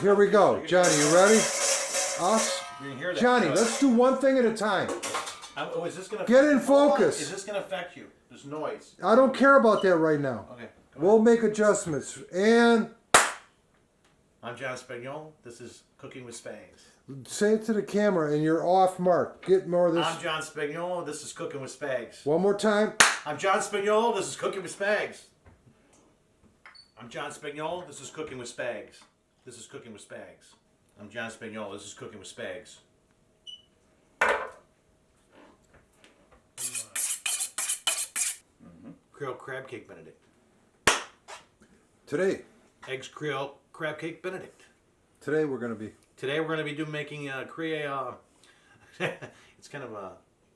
Here we go. Johnny, you ready? Us? You can hear that. Johnny, let's do one thing at a time. Is this gonna Get in focus. Is this going to affect you? There's noise. I don't care about that right now. Okay. We'll make adjustments. And I'm John Spagnol. This is Cooking with Spags. say it to the camera and you're off mark. Get more of this. I'm John Spagnol. This is Cooking with Spags. One more time. I'm John Spagnol. This is Cooking with Spags. I'm John Spagnol. This is Cooking with Spags. This is Cooking with Spags. I'm John Spagnol. This is Cooking with Spags. Creole crab cake Benedict. Today Eggs Creole crab cake Benedict. we're going to be. Today we're going to be making Creole. It's kind of a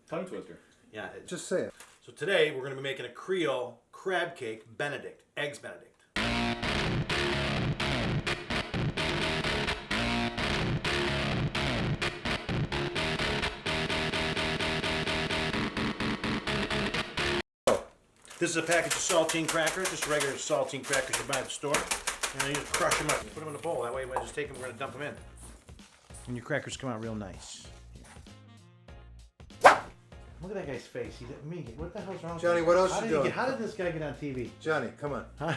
tongue twister. Yeah. Just say it. So today we're going to be making a Creole crab cake Benedict. Eggs Benedict. This is a package of saltine crackers, just regular saltine crackers you buy at the store. And you just crush them up and put them in a bowl. That way, when I just take them, we're going to dump them in. And your crackers come out real nice. Look at that guy's face. He's at me. What the hell's wrong with Johnny, him? what else you doing? How did this guy get on TV? Johnny, come on. Huh?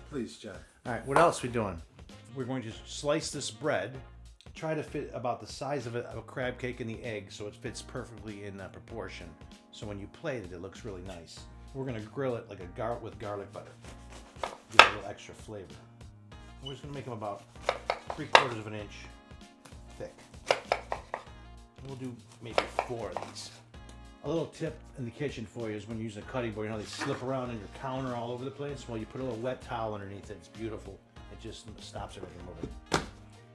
Please, John. All right, what else are we doing? We're going to slice this bread. Try to fit about the size of a crab cake in the egg so it fits perfectly in proportion. So when you plate it, it looks really nice. We're going to grill it like with garlic butter. Give it a little extra flavor. We're just going to make them about 3/4 of an inch thick. We'll do maybe 4 of these. A little tip in the kitchen for you is when you're using a cutting board, you know they slip around on your counter all over the place? Well, you put a little wet towel underneath it. It's beautiful. It just stops it from moving.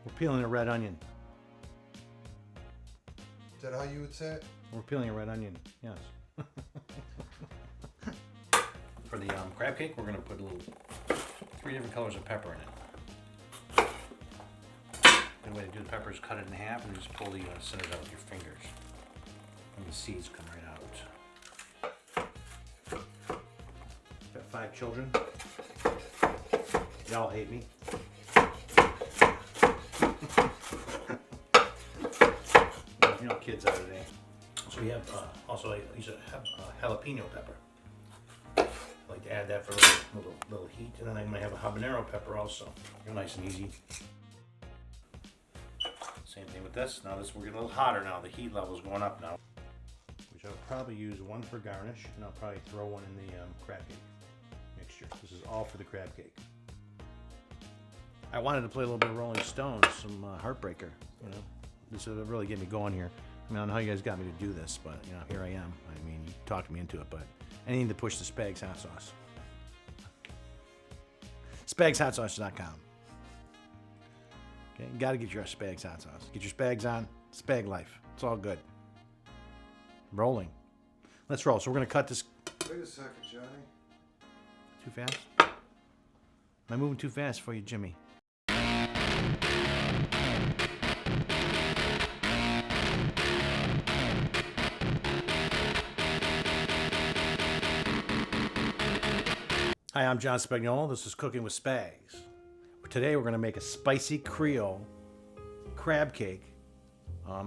We're peeling a red onion. Is that how you would say it? We're peeling a red onion, yes. For the crab cake, we're going to put 3 different colors of pepper in it. The way to do the pepper is cut it in half and just pull the center out with your fingers. And the seeds come right out. Got 5 children. Y'all hate me. You know, kids are today. So we have also I use a jalapeno pepper. I like to add that for a little heat, and then I'm going to have a habanero pepper also. Real nice and easy. Same thing with this. Now we're getting a little hotter now. The heat level's going up now. Which I'll probably use 1 for garnish, and I'll probably throw 1 in the crab cake mixture. This is all for the crab cake. I wanted to play a little bit of Rolling Stones, some Heartbreaker. You know, this will really get me going here. I mean, I don't know how you guys got me to do this, but you know, here I am. I mean, you talked me into it, but I need to push the Spags hot sauce. SpagsHotSauce.com. Okay, you got to get your Spags hot sauce. Get your Spags on. Spag life. It's all good. Rolling. Let's roll. So we're gonna cut this. Wait a second, Johnny. Too fast? Am I moving too fast for you, Jimmy? Hi, I'm John Spagnol. This is Cooking with Spags. Today we're going to make a spicy Creole crab cake,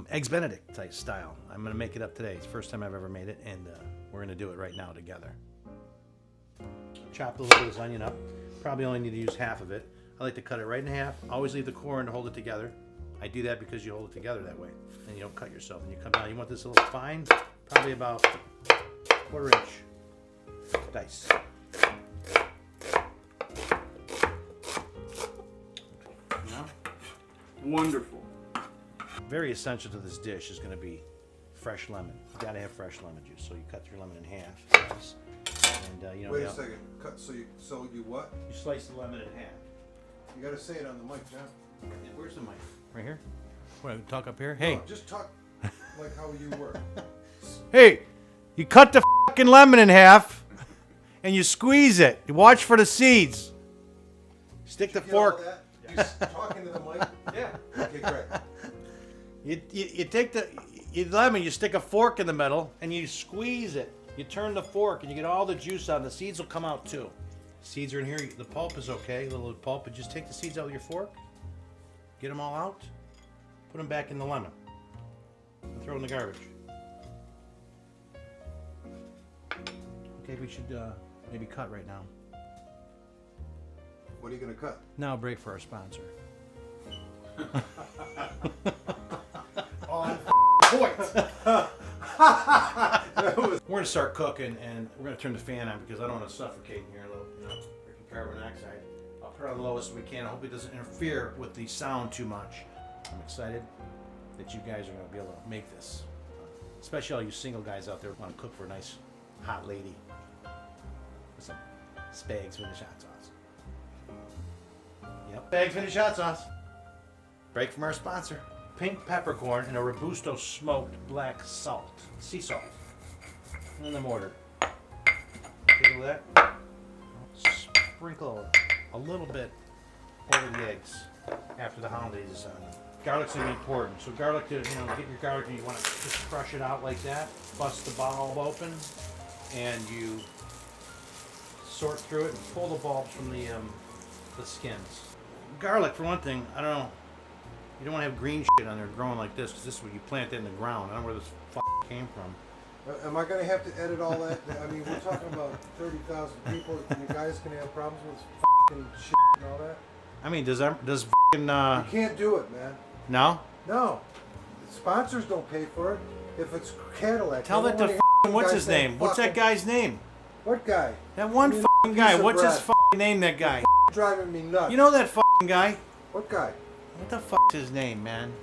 Eggs Benedict type style. I'm going to make it up today. It's the first time I've ever made it, and we're going to do it right now together. Chop a little bit of this onion up. Probably only need to use half of it. I like to cut it right in half. Always leave the core in to hold it together. I do that because you hold it together that way, and you don't cut yourself. And you come down. You want this a little fine, probably about 1/4 inch dice. Wonderful. Very essential to this dish is going to be fresh lemon. You got to have fresh lemon juice. So you cut your lemon in half, and you know. Wait a second. Cut. So you what? You slice the lemon in half. You got to say it on the mic, John. Yeah, where's the mic? Right here. What? Talk up here. Hey. No, just talk like how you were. Hey, you cut the fucking lemon in half, and you squeeze it. You watch for the seeds. Stick the fork. You talking to the mic? Yeah. Okay, great. You take the lemon, you stick a fork in the middle, and you squeeze it. You turn the fork, and you get all the juice out. The seeds will come out too. Seeds are in here. The pulp is okay, a little pulp, but just take the seeds out with your fork. Get them all out. Put them back in the lemon. And throw in the garbage. Okay, we should maybe cut right now. What are you gonna cut? Now a break for our sponsor. On point. We're gonna start cooking, and we're gonna turn the fan on because I don't want to suffocate in here. A little, freaking carbon dioxide. I'll put it on the lowest we can. I hope it doesn't interfere with the sound too much. I'm excited that you guys are gonna be able to make this, especially all you single guys out there who want to cook for a nice hot lady with some Spags vintage hot sauce. Yep, Spags vintage hot sauce. Break from our sponsor. Pink peppercorn and a Robusto smoked black salt, sea salt, in the mortar. Take a look at that. Sprinkle a little bit over the eggs after the hollandaise is on. Garlic's gonna be important. So garlic, get your garlic, and you want to just crush it out like that. Bust the bulb open, and you sort through it and pull the bulbs from the skins. Garlic, for one thing, I don't know. You don't want to have green shit on there growing like this, because this is what you plant that in the ground. I don't know where this came from. Am I gonna have to edit all that? I mean, we're talking about 30,000 people, and you guys gonna have problems with shit and all that. I mean, does You can't do it, man. no? No, the sponsors don't pay for it. If it's Cadillac, Tell I that don't to want what's guy his saying name? What's that guy's name? What guy? That one You guy. piece of What's his bread. name? That guy. Driving me nuts. You know that guy? What guy? What the is his name, man?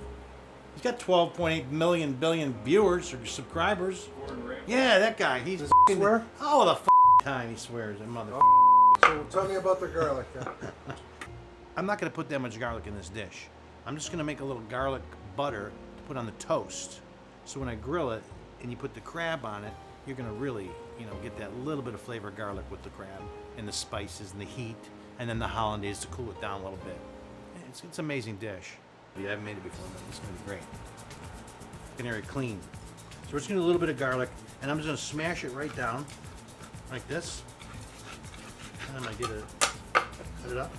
He's got 12.8 billion viewers or subscribers. Yeah, that guy. He's Does he swear? all the time he swears, that mother. So tell me about the garlic. I'm not gonna put that much garlic in this dish. I'm just gonna make a little garlic butter to put on the toast. So when I grill it and you put the crab on it, you're gonna really, get that little bit of flavor of garlic with the crab and the spices and the heat, and then the hollandaise to cool it down a little bit. It's an amazing dish. If you haven't made it before, but it's gonna be great. You can hear it clean. So we're just gonna do a little bit of garlic, and I'm just gonna smash it right down, like this. And then I get it, cut it up.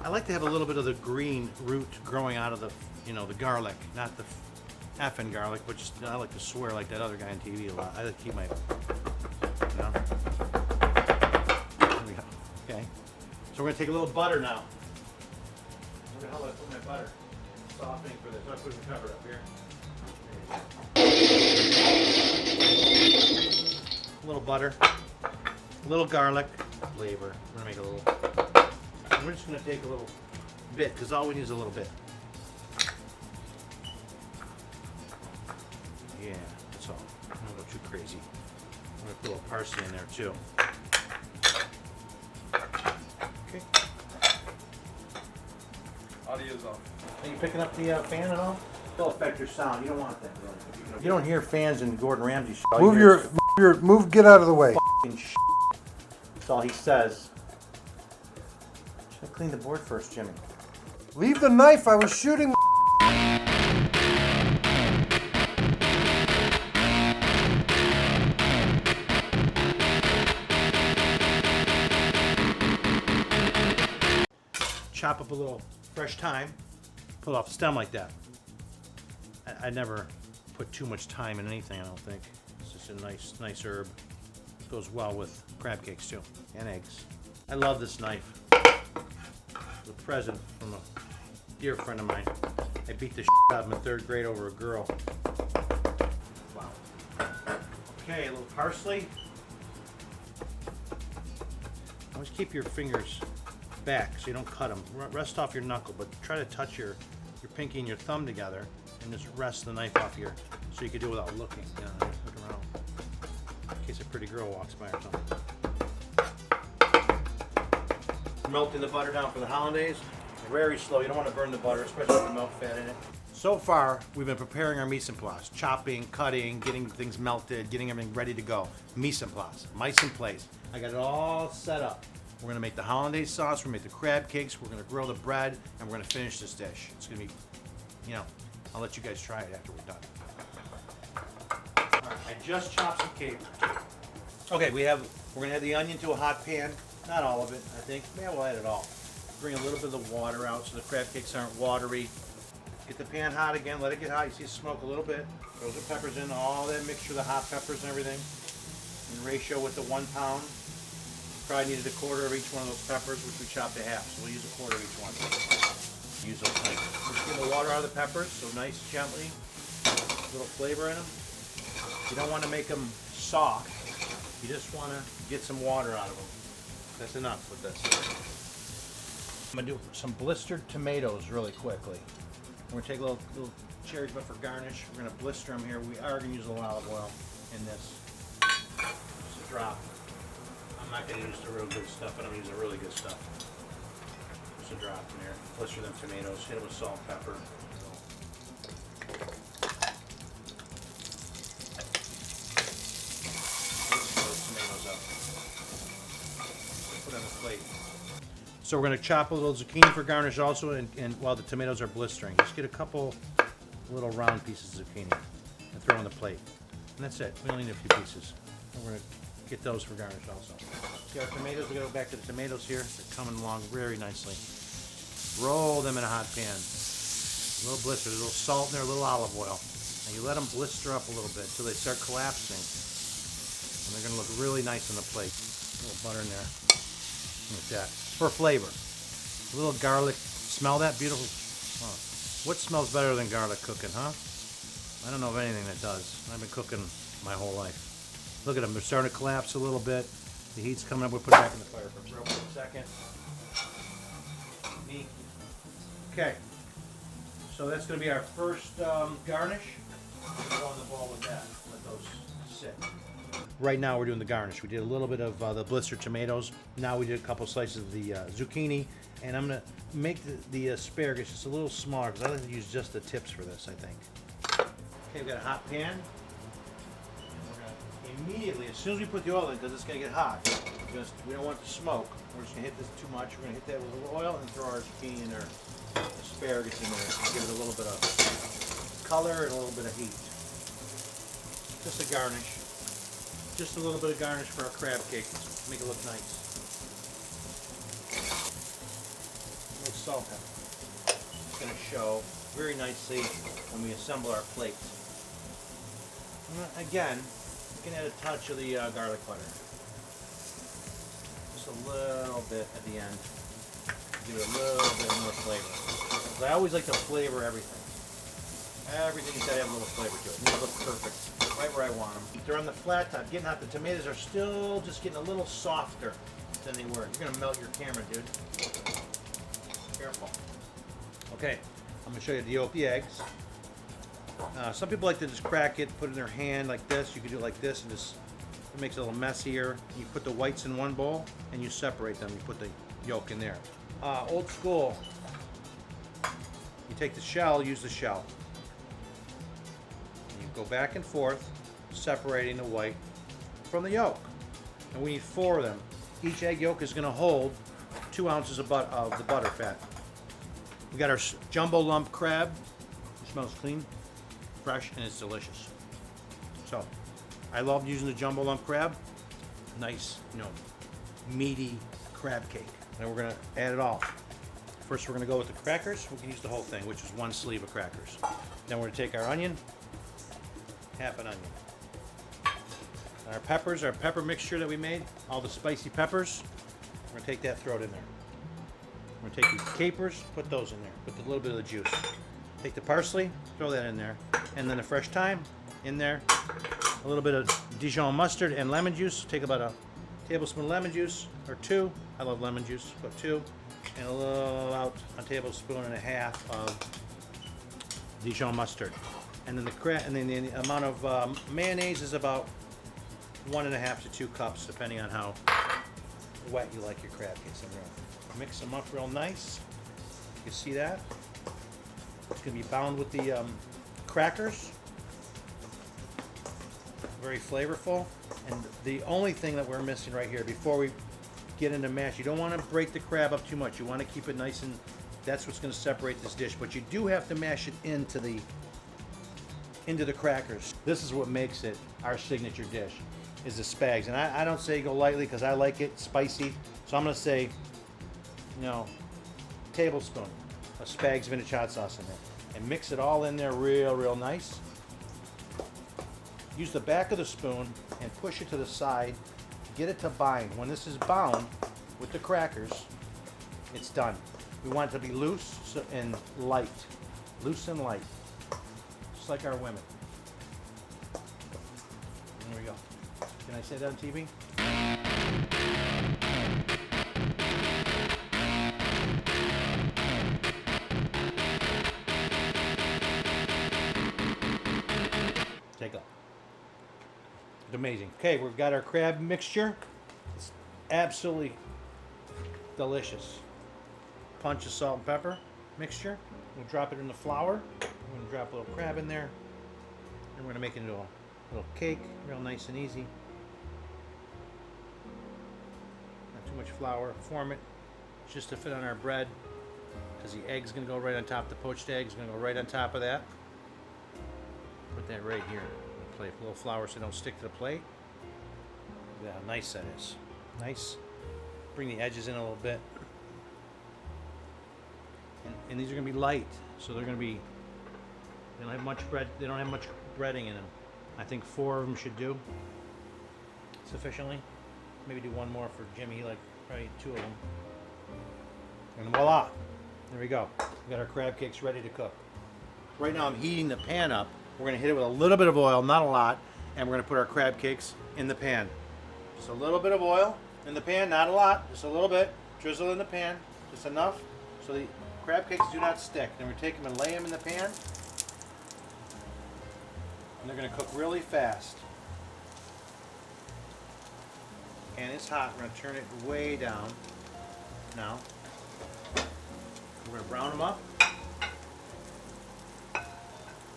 I like to have a little bit of the green root growing out of the, the garlic, not the effing garlic, but just I like to swear like that other guy on TV a lot. I like to keep my, There we go. Okay. So we're gonna take a little butter now. Where the hell did I put my butter? Softening for this. I'll put the cover up here. A little butter, a little garlic flavor. We're gonna make a little. And we're just gonna take a little bit, because all we need is a little bit. Yeah, that's all. Don't go too crazy. I'm gonna put a little parsley in there too. Okay. Audio's off. Are you picking up the fan at all? It'll affect your sound. You don't want that. You don't hear fans in Gordon Ramsay shit. Get out of the way. Shit. That's all he says. Should I clean the board first, Jimmy? Leave the knife. I was shooting. Chop up a little fresh thyme, pull off the stem like that. I never put too much thyme in anything, I don't think. It's just a nice herb. Goes well with crab cakes too, and eggs. I love this knife. It's a present from a dear friend of mine. I beat the shit out of him in 3rd grade over a girl. Wow. Okay, a little parsley. Always keep your fingers back so you don't cut them. Rest off your knuckle, but try to touch your pinky and your thumb together and just rest the knife off here so you can do it without looking. Look around. In case a pretty girl walks by or something. Melting the butter down for the hollandaise. Very slow. You don't want to burn the butter, especially with the milk fat in it. So far, we've been preparing our mise en place. Chopping, cutting, getting things melted, getting everything ready to go. Mise en place. Mise en place. I got it all set up. We're going to make the hollandaise sauce, we're going to make the crab cakes, we're going to grill the bread, and we're going to finish this dish. It's going to be, I'll let you guys try it after we're done. All right, I just chopped some capers. Okay, we're going to add the onion to a hot pan. Not all of it, I think. Yeah, we'll add it all. Bring a little bit of the water out so the crab cakes aren't watery. Get the pan hot again, let it get hot. You see it smoke a little bit. Throw the peppers in, all that mixture, the hot peppers and everything. In ratio with the 1 pound. Probably needed a quarter of each one of those peppers, which we chopped to half. So we'll use a quarter of each one. Use those things. Just get the water out of the peppers, so nice, gently. A little flavor in them. You don't want to make them soft. You just want to get some water out of them. That's enough with this. I'm going to do some blistered tomatoes really quickly. We're going to take a little cherry but for garnish. We're going to blister them here. We are going to use a little olive oil in this. Just a drop. I'm not going to use the real good stuff, but I'm going to use the really good stuff. Just a drop in there. Blister them tomatoes. Hit it with salt, pepper. Put on the plate. So we're going to chop a little zucchini for garnish also, and while the tomatoes are blistering. Just get a couple little round pieces of zucchini and throw on the plate. And that's it. We only need a few pieces. And we're going to get those for garnish also. See our tomatoes, we're going to go back to the tomatoes here. They're coming along very nicely. Roll them in a hot pan. A little blister, a little salt in there, a little olive oil. And you let them blister up a little bit until they start collapsing. And they're going to look really nice on the plate. A little butter in there. Like that. For flavor. A little garlic. Smell that? Beautiful. Oh. What smells better than garlic cooking, huh? I don't know of anything that does. I've been cooking my whole life. Look at them. They're starting to collapse a little bit. The heat's coming up. We'll put it back in the fire for a real quick second. Neat. Okay. So that's going to be our first garnish. We'll go on the ball with that. Let those sit. Right now we're doing the garnish. We did a little bit of the blistered tomatoes. Now we did a couple slices of the zucchini. And I'm going to make the asparagus just a little smaller because I like to use just the tips for this, I think. Okay, we've got a hot pan. And we're going to immediately, as soon as we put the oil in, because it's going to get hot, we don't want it to smoke. We're just going to hit this too much. We're going to hit that with a little oil and throw our zucchini and our asparagus in there. Give it a little bit of color and a little bit of heat. Just a garnish. Just a little bit of garnish for our crab cake. Make it look nice. A little salt pepper. It's going to show very nicely when we assemble our plate. And again, you can add a touch of the garlic butter. Just a little bit at the end. Give it a little bit more flavor. But I always like to flavor everything. Everything's got to have a little flavor to it. And they look perfect. Right where I want them. They're on the flat top, getting hot. The tomatoes are still just getting a little softer than they were. You're gonna melt your camera, dude. Careful. Okay, I'm gonna show you the yolk of the eggs. Some people like to just crack it, put it in their hand like this. You can do it like this, and just it makes it a little messier. You put the whites in one bowl, and you separate them. You put the yolk in there. Old school. You take the shell, use the shell. Go back and forth, separating the white from the yolk. And we need 4 of them. Each egg yolk is going to hold 2 ounces of the butter fat. We got our jumbo lump crab. It smells clean, fresh, and it's delicious. So, I love using the jumbo lump crab. Nice, meaty crab cake. And we're going to add it all. First, we're going to go with the crackers. We can use the whole thing, which is 1 sleeve of crackers. Then we're going to take our onion. Half an onion. Our peppers, our pepper mixture that we made, all the spicy peppers, we're going to take that, throw it in there. We're going to take these capers, put those in there, with a little bit of the juice. Take the parsley, throw that in there, and then the fresh thyme in there, a little bit of Dijon mustard and lemon juice. Take about a tablespoon of lemon juice, or 2. I love lemon juice, put 2, and about a tablespoon and a half of Dijon mustard. And then the amount of mayonnaise is about 1.5 to 2 cups, depending on how wet you like your crab cakes. Mix them up real nice. You can see that. It's going to be bound with the crackers. Very flavorful. And the only thing that we're missing right here, before we get into mash, you don't want to break the crab up too much. You want to keep it nice, and that's what's going to separate this dish. But you do have to mash it into the crackers. This is what makes it our signature dish. is the Spags. And I don't say go lightly because I like it spicy. So I'm going to say, tablespoon of Spags vintage hot sauce in there. And mix it all in there real nice. Use the back of the spoon and push it to the side. Get it to bind. When this is bound with the crackers, it's done. We want it to be loose and light. Loose and light. Just like our women. There we go. Can I say that on TV? Take a look. It's amazing. Okay, we've got our crab mixture. It's absolutely delicious. Punch of salt and pepper mixture. We'll drop it in the flour. We're going to drop a little crab in there. And we're going to make it into a little cake, real nice and easy. Not too much flour. Form it just to fit on our bread, because the egg's going to go right on top. The poached egg's going to go right on top of that. Put that right here. Plate, a little flour so they don't stick to the plate. Look at how nice that is. Nice. Bring the edges in a little bit. And these are going to be light, so they're going to be. They don't have much bread. They don't have much breading in them. I think 4 of them should do sufficiently. Maybe do one more for Jimmy. He like probably 2 of them. And voila! There we go. We got our crab cakes ready to cook. Right now I'm heating the pan up. We're going to hit it with a little bit of oil, not a lot, and we're going to put our crab cakes in the pan. Just a little bit of oil in the pan, not a lot, just a little bit. Drizzle in the pan, just enough so the crab cakes do not stick. Then we take them and lay them in the pan, and they're going to cook really fast. And it's hot. We're going to turn it way down now. We're going to brown them up.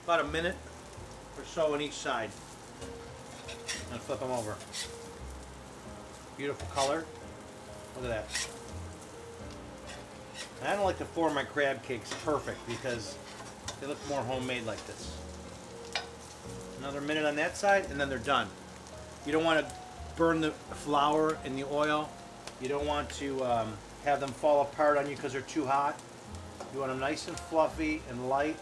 About a minute or so on each side. And flip them over. Beautiful color. Look at that. And I don't like to form my crab cakes perfect because they look more homemade like this. Another minute on that side and then they're done. You don't want to burn the flour in the oil. You don't want to have them fall apart on you because they're too hot. You want them nice and fluffy and light.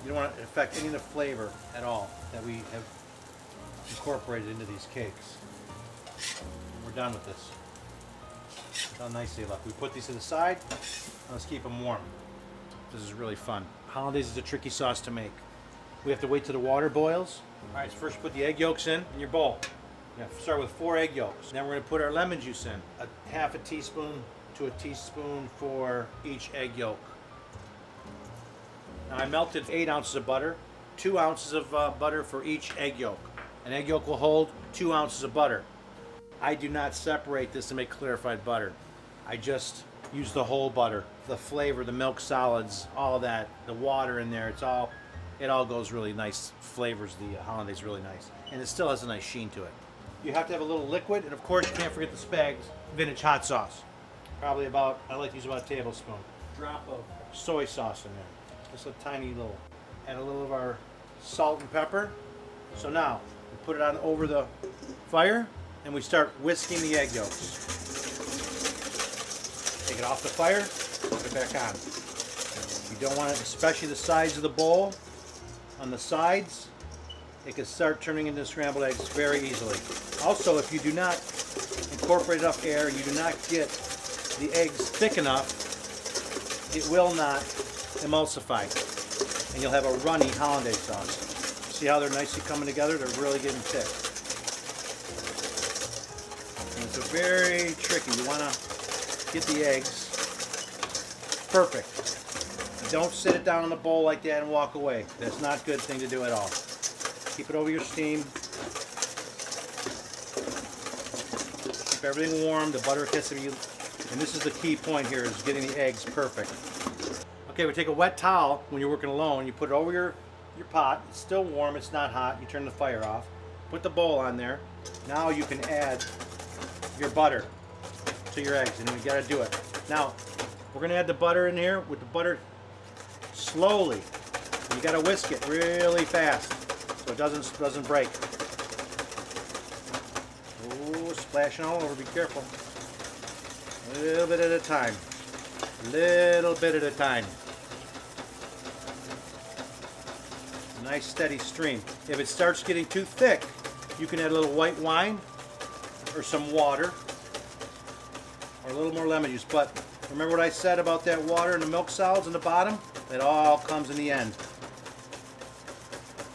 You don't want to affect any of the flavor at all that we have incorporated into these cakes. We're done with this. Look how nice they look. We put these to the side. Let's keep them warm. This is really fun. Hollandaise is a tricky sauce to make. We have to wait till the water boils. All right, so first put the egg yolks in your bowl. We're going to start with 4 egg yolks. Then we're going to put our lemon juice in. Half a teaspoon to a teaspoon for each egg yolk. Now I melted 8 ounces of butter, 2 ounces of butter for each egg yolk. An egg yolk will hold 2 ounces of butter. I do not separate this to make clarified butter. I just use the whole butter. The flavor, the milk solids, all of that, the water in there, it all goes really nice. Flavors the Hollandaise really nice. And it still has a nice sheen to it. You have to have a little liquid, and of course you can't forget the Spags vintage hot sauce. Probably I like to use about a tablespoon. Drop of soy sauce in there. Just a tiny little. Add a little of our salt and pepper. So now, we put it on over the fire, and we start whisking the egg yolks. Take it off the fire, put it back on. You don't want it, especially the sides of the bowl, on the sides, it can start turning into scrambled eggs very easily. Also, if you do not incorporate enough air, you do not get the eggs thick enough, it will not emulsify, and you'll have a runny Hollandaise sauce. See how they're nicely coming together? They're really getting thick. And it's very tricky. You want to get the eggs perfect. Don't sit it down in the bowl like that and walk away. That's not a good thing to do at all. Keep it over your steam. Keep everything warm. The butter has to be, and this is the key point here, is getting the eggs perfect. Okay, we take a wet towel when you're working alone. You put it over your pot. It's still warm. It's not hot. You turn the fire off. Put the bowl on there. Now you can add your butter to your eggs, and you got to do it. Now, we're going to add the butter in here with the butter slowly. You got to whisk it really fast so it doesn't break. splashing all over. Be careful. A little bit at a time. Little bit at a time. Nice steady stream. If it starts getting too thick, you can add a little white wine or some water or a little more lemon juice. But remember what I said about that water and the milk solids in the bottom? It all comes in the end.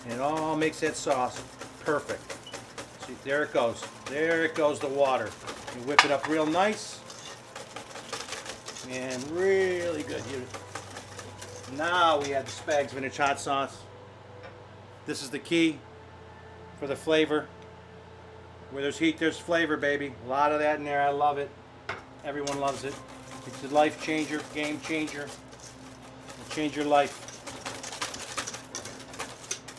And it all makes that sauce perfect. See, there it goes. There it goes, the water. You whip it up real nice and really good. Now we add the Spags vintage hot sauce. This is the key for the flavor. Where there's heat, there's flavor, baby. A lot of that in there. I love it. Everyone loves it. It's a life changer, game changer. It'll change your life.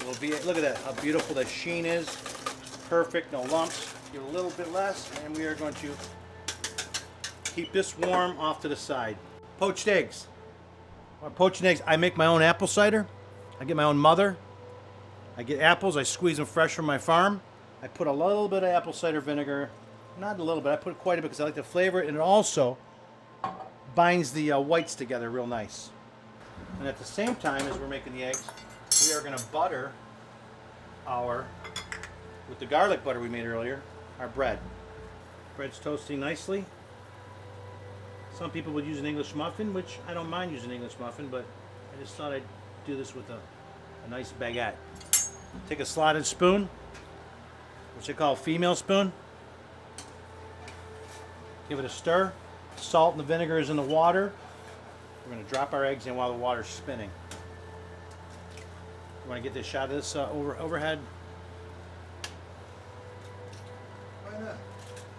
It'll be, look at that, how beautiful the sheen is. Perfect, no lumps. Give it a little bit less, and we are going to keep this warm off to the side. Poached eggs. Poaching eggs, I make my own apple cider. I get my own mother. I get apples, I squeeze them fresh from my farm. I put a little bit of apple cider vinegar, not a little bit, I put quite a bit because I like to flavor it, and it also binds the whites together real nice. And at the same time as we're making the eggs, we are going to butter with the garlic butter we made earlier, our bread. Bread's toasting nicely. Some people would use an English muffin, which I don't mind using an English muffin, but I just thought I'd do this with a nice baguette. Take a slotted spoon, which they call a female spoon. Give it a stir. Salt and the vinegar is in the water. We're going to drop our eggs in while the water's spinning. You want to get this shot of this overhead? Why not?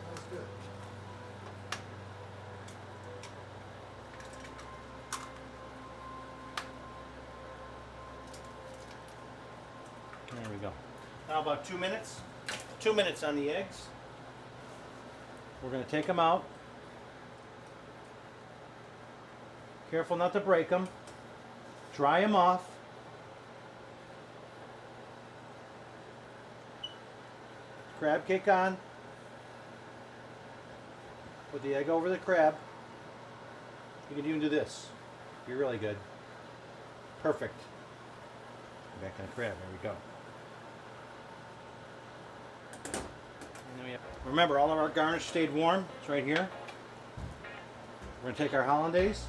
Sounds good. There we go. Now about 2 minutes. 2 minutes on the eggs. We're going to take them out. Careful not to break them. Dry them off. Crab cake on. Put the egg over the crab. You can even do this. You're really good. Perfect. Back on the crab. There we go. And then we have, remember, all of our garnish stayed warm. It's right here. We're going to take our hollandaise.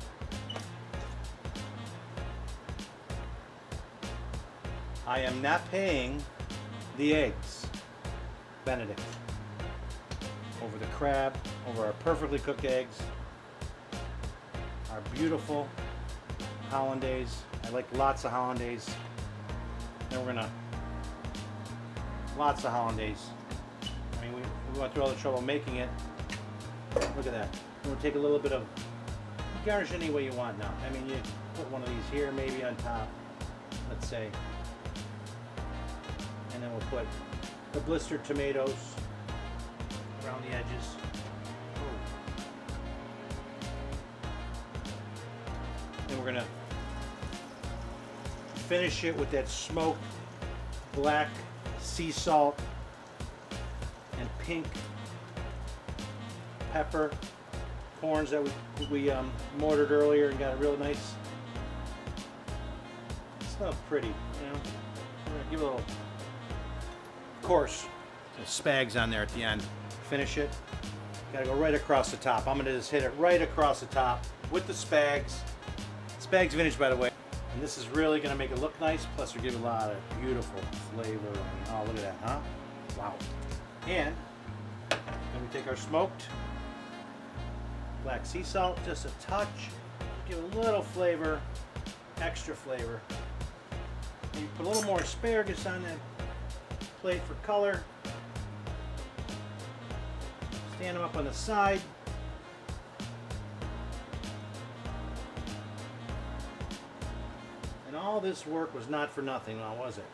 I am not paying the eggs, Benedict, over the crab, over our perfectly cooked eggs, our beautiful hollandaise. I like lots of hollandaise. Then we're gonna, lots of hollandaise. I mean, we went through all the trouble making it. Look at that. We're gonna take a little bit of, you garnish any way you want now. I mean, you put one of these here, maybe on top, let's say. And then we'll put the blistered tomatoes around the edges. And we're gonna finish it with that smoked black sea salt and pink pepper corns that we mortared earlier and got a real nice. It's not pretty, you know. We're gonna give it a little. Of course, Spags on there at the end. Finish it. Gotta go right across the top. I'm gonna just hit it right across the top with the Spags. Spags vintage, by the way. And this is really gonna make it look nice. Plus, we give it a lot of beautiful flavor. I mean, oh, look at that, huh? Wow. And then we take our smoked black sea salt, just a touch. Give it a little flavor, extra flavor. And you put a little more asparagus on that plate for color. Stand them up on the side. And all this work was not for nothing, now was it?